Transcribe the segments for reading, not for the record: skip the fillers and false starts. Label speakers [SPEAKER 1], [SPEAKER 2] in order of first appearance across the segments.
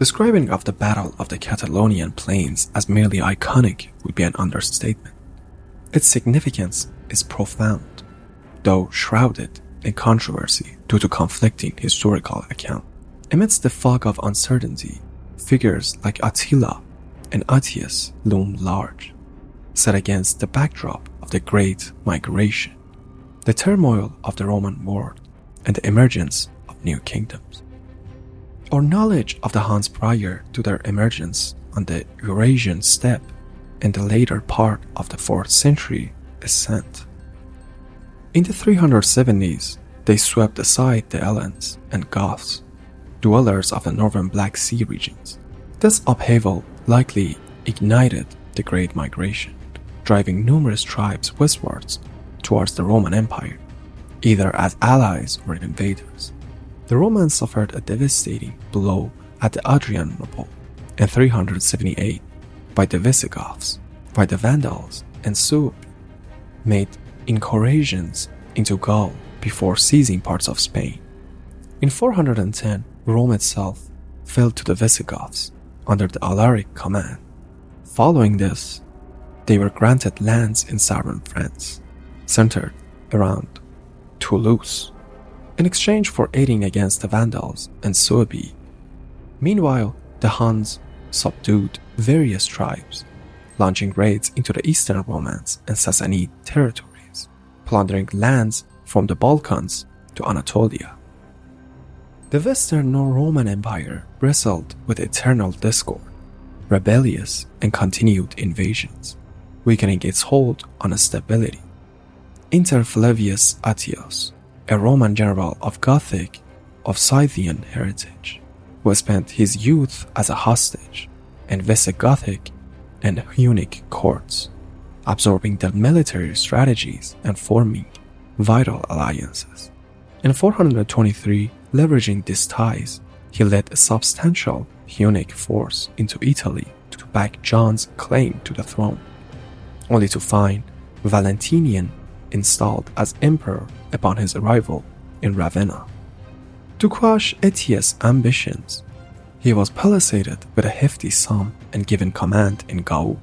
[SPEAKER 1] Describing of the Battle of the Catalonian Plains as merely iconic would be an understatement. Its significance is profound, though shrouded in controversy due to conflicting historical accounts. Amidst the fog of uncertainty, figures like Attila and Aetius loom large, set against the backdrop of the Great Migration, the turmoil of the Roman world, and the emergence of new kingdoms. Our knowledge of the Huns prior to their emergence on the Eurasian steppe in the later part of the 4th century is scant. In the 370s, they swept aside the Alans and Goths, dwellers of the northern Black Sea regions. This upheaval likely ignited the Great Migration, driving numerous tribes westwards towards the Roman Empire, either as allies or invaders. The Romans suffered a devastating blow at the Adrianople in 378 by the Visigoths, by the Vandals and Suebi, made incursions into Gaul before seizing parts of Spain. In 410, Rome itself fell to the Visigoths under the Alaric command. Following this, they were granted lands in southern France, centered around Toulouse, in exchange for aiding against the Vandals and Suebi. Meanwhile, the Huns subdued various tribes, launching raids into the Eastern Romance and Sassanid territories, plundering lands from the Balkans to Anatolia. The Western Roman Empire wrestled with eternal discord, rebellious and continued invasions, weakening its hold on stability. Enter Flavius Aetius, a Roman general of Gothic of Scythian heritage, who spent his youth as a hostage in Visigothic and Hunnic courts, absorbing their military strategies and forming vital alliances. In 423, leveraging these ties, he led a substantial Hunnic force into Italy to back John's claim to the throne, only to find Valentinian installed as emperor upon his arrival in Ravenna. To quash Aetius' ambitions, he was palisaded with a hefty sum and given command in Gaul.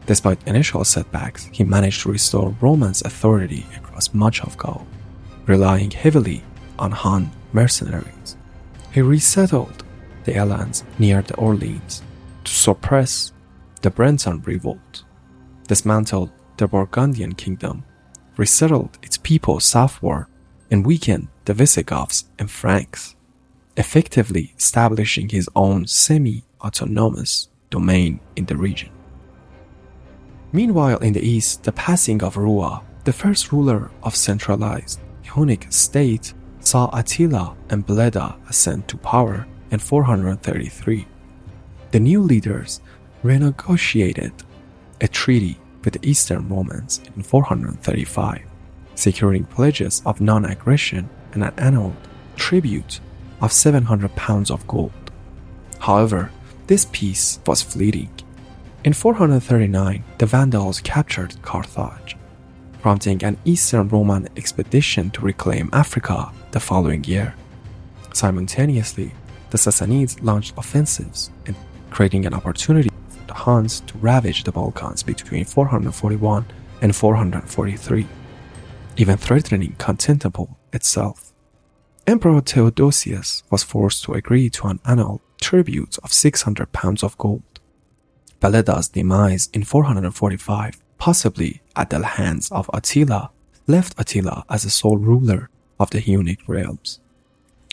[SPEAKER 1] Despite initial setbacks, he managed to restore Roman's authority across much of Gaul, relying heavily on Hun mercenaries. He resettled the Alans near the Orleans to suppress the Breton revolt, dismantled the Burgundian kingdom, resettled its people southward, and weakened the Visigoths and Franks, effectively establishing his own semi-autonomous domain in the region. Meanwhile, in the east, the passing of Rua, the first ruler of centralized Hunnic state, saw Attila and Bleda ascend to power in 433. The new leaders renegotiated a treaty with the Eastern Romans in 435, securing pledges of non-aggression and an annual tribute of 700 pounds of gold. However, this peace was fleeting. In 439, the Vandals captured Carthage, prompting an Eastern Roman expedition to reclaim Africa the following year. Simultaneously, the Sassanids launched offensives and creating an opportunity for the Huns to ravage the Balkans between 441 and 443, even threatening Constantinople itself. Emperor Theodosius was forced to agree to an annual tribute of 600 pounds of gold. Beleda's demise in 445, possibly at the hands of Attila, left Attila as the sole ruler of the Hunnic realms.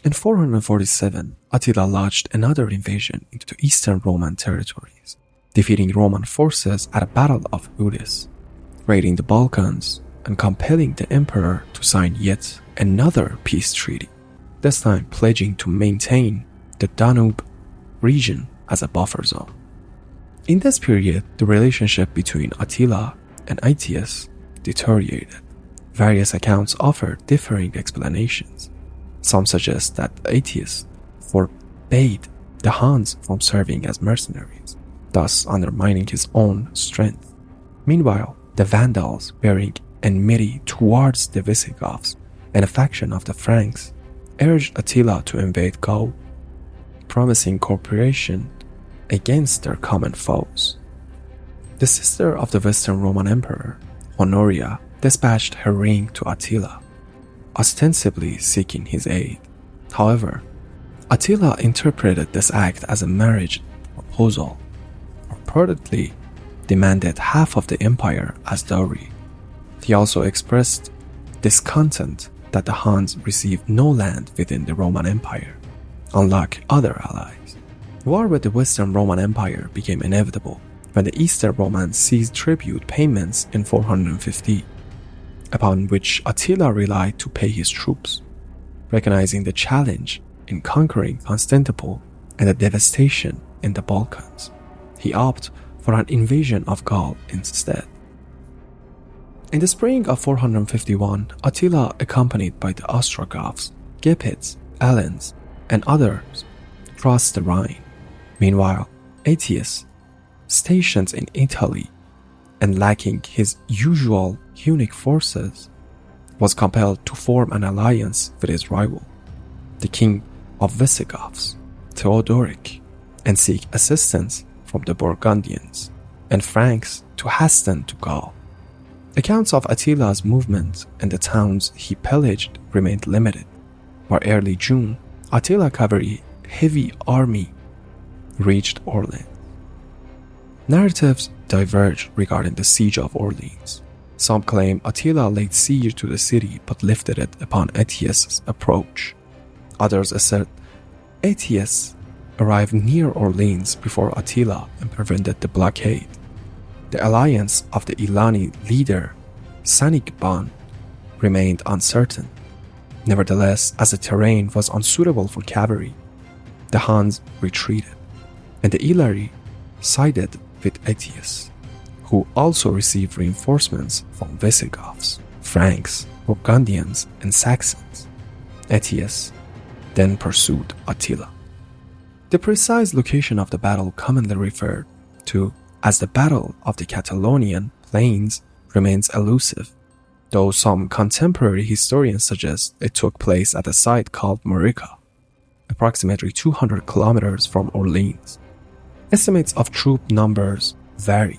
[SPEAKER 1] In 447, Attila launched another invasion into the Eastern Roman territories, defeating Roman forces at a Battle of Udis, raiding the Balkans, and compelling the emperor to sign yet another peace treaty, this time pledging to maintain the Danube region as a buffer zone. In this period, the relationship between Attila and Aetius deteriorated. Various accounts offer differing explanations. Some suggest that Aetius forbade the Huns from serving as mercenaries, thus undermining his own strength. Meanwhile, the Vandals, bearing enmity towards the Visigoths and a faction of the Franks, urged Attila to invade Gaul. promising cooperation against their common foes. The sister of the Western Roman Emperor, Honoria, dispatched her ring to Attila, ostensibly seeking his aid. However, Attila interpreted this act as a marriage proposal, reportedly demanded half of the empire as dowry. He also expressed discontent that the Huns received no land within the Roman Empire, unlike other allies. War with the Western Roman Empire became inevitable when the Eastern Romans seized tribute payments in 450, upon which Attila relied to pay his troops. Recognizing the challenge in conquering Constantinople and the devastation in the Balkans, he opted for an invasion of Gaul instead. In the spring of 451, Attila, accompanied by the Ostrogoths, Gepids, Alans, and others, crossed the Rhine. Meanwhile, Aetius, stationed in Italy and lacking his usual Hunnic forces, was compelled to form an alliance with his rival, the king of Visigoths, Theodoric, and seek assistance from the Burgundians and Franks to hasten to Gaul. Accounts of Attila's movement and the towns he pillaged remained limited. By early June, Attila cavalry-heavy army reached Orleans. Narratives diverge regarding the siege of Orleans. Some claim Attila laid siege to the city but lifted it upon Aetius' approach. Others assert Aetius arrived near Orleans before Attila and prevented the blockade. The alliance of the Ilani leader, Sanikban, remained uncertain. Nevertheless, as the terrain was unsuitable for cavalry, the Huns retreated, and the Ilari sided with Aetius, who also received reinforcements from Visigoths, Franks, Burgundians, and Saxons. Aetius then pursued Attila. The precise location of the battle, commonly referred to as the Battle of the Catalonian Plains, remains elusive, though some contemporary historians suggest it took place at a site called Morica, approximately 200 kilometers from Orleans. Estimates of troop numbers vary,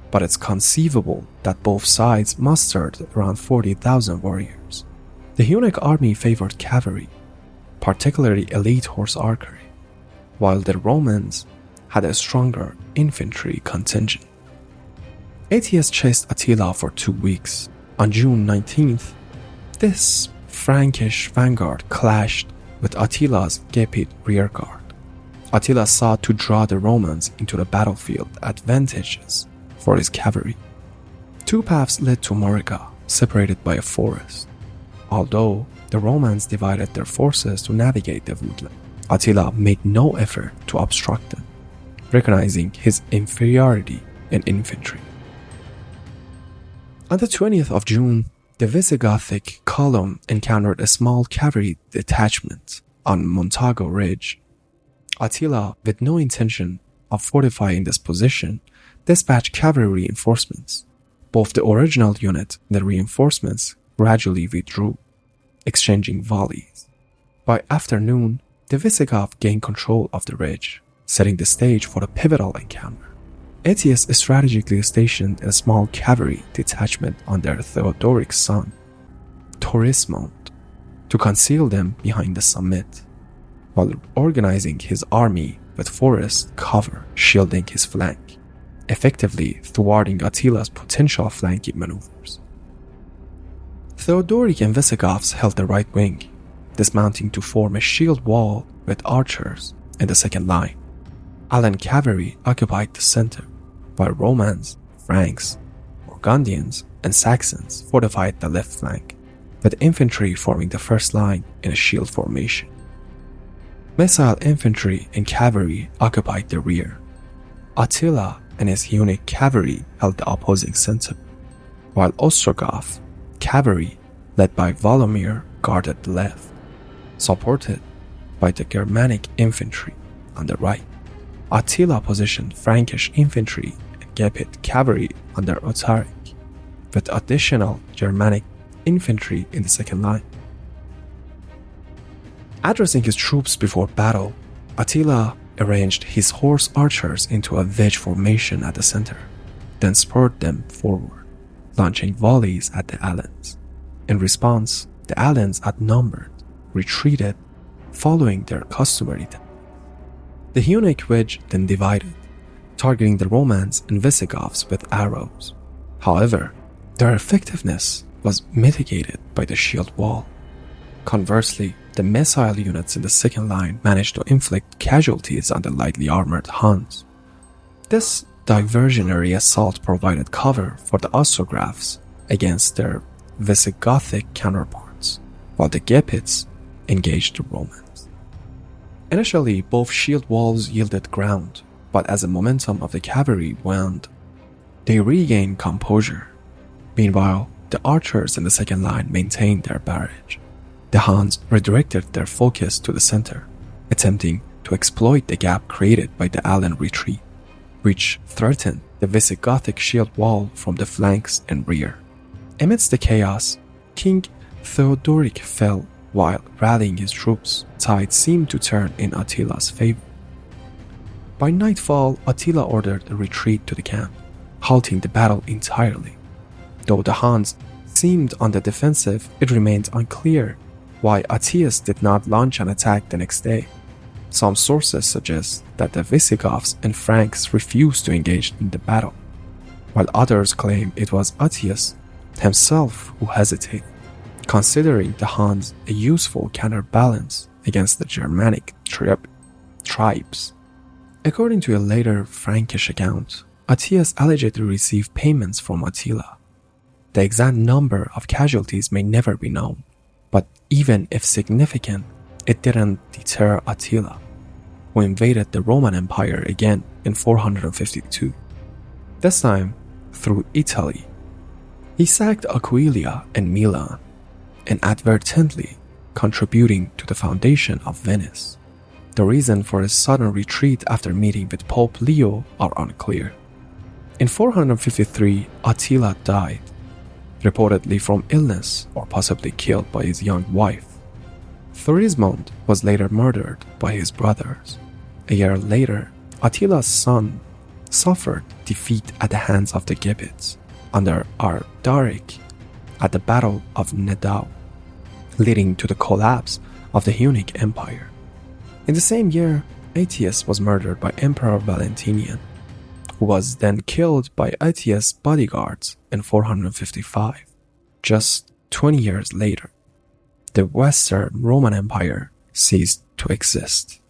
[SPEAKER 1] but it's conceivable that both sides mustered around 40,000 warriors. The Hunnic army favored cavalry, particularly elite horse archery, while the Romans had a stronger infantry contingent. Aetius chased Attila for 2 weeks. On June 19th, this Frankish vanguard clashed with Attila's Gepid rearguard. Attila sought to draw the Romans into the battlefield advantageous for his cavalry. 2 paths led to Morica, separated by a forest. Although the Romans divided their forces to navigate the woodland, Attila made no effort to obstruct them, recognizing his inferiority in infantry. On the 20th of June, the Visigothic column encountered a small cavalry detachment on Montago Ridge. Attila, with no intention of fortifying this position, dispatched cavalry reinforcements. Both the original unit and the reinforcements gradually withdrew, exchanging volleys. By afternoon, the Visigoths gained control of the ridge, setting the stage for a pivotal encounter. Aetius strategically stationed a small cavalry detachment under Theodoric's son, Torismond, to conceal them behind the summit, while organizing his army with forest cover shielding his flank, effectively thwarting Attila's potential flanking maneuvers. Theodoric and Visigoths held the right wing, dismounting to form a shield wall with archers in the second line. Alan cavalry occupied the center, while Romans, Franks, Burgundians, and Saxons fortified the left flank, with infantry forming the first line in a shield formation. Missile infantry and cavalry occupied the rear. Attila and his Hunnic cavalry held the opposing center, while Ostrogoth cavalry, led by Volomir, guarded the left, supported by the Germanic infantry on the right. Attila positioned Frankish infantry and Gepid cavalry under Theodoric, with additional Germanic infantry in the second line. Addressing his troops before battle, Attila arranged his horse archers into a wedge formation at the center, then spurred them forward, launching volleys at the Alans. In response, the Alans, outnumbered, retreated, following their customary tactics. The Hunnic wedge then divided, targeting the Romans and Visigoths with arrows. However, their effectiveness was mitigated by the shield wall. Conversely, the missile units in the second line managed to inflict casualties on the lightly armored Huns. This diversionary assault provided cover for the Ostrogoths against their Visigothic counterparts, while the Gepids engaged the Romans. Initially, both shield walls yielded ground, but as the momentum of the cavalry waned, they regained composure. Meanwhile, the archers in the second line maintained their barrage. The Huns redirected their focus to the center, attempting to exploit the gap created by the Alan retreat, which threatened the Visigothic shield wall from the flanks and rear. Amidst the chaos, King Theodoric fell while rallying his troops. Tide seemed to turn in Attila's favor. By nightfall, Attila ordered a retreat to the camp, halting the battle entirely. Though the Huns seemed on the defensive, it remained unclear why Aetius did not launch an attack the next day. Some sources suggest that the Visigoths and Franks refused to engage in the battle, while others claim it was Aetius himself who hesitated, considering the Huns a useful counterbalance against the Germanic tribes. According to a later Frankish account, Aetius allegedly received payments from Attila. The exact number of casualties may never be known, but even if significant, it didn't deter Attila, who invaded the Roman Empire again in 452. This time through Italy. He sacked Aquileia and Milan, inadvertently contributing to the foundation of Venice. The reason for his sudden retreat after meeting with Pope Leo are unclear. In 453, Attila died, reportedly from illness or possibly killed by his young wife. Thorismond was later murdered by his brothers. A year later, Attila's son suffered defeat at the hands of the Gepids under Theodoric at the Battle of Nedao, leading to the collapse of the Hunnic Empire. In the same year, Aetius was murdered by Emperor Valentinian, who was then killed by Aetius' bodyguards in 455. Just 20 years later, the Western Roman Empire ceased to exist.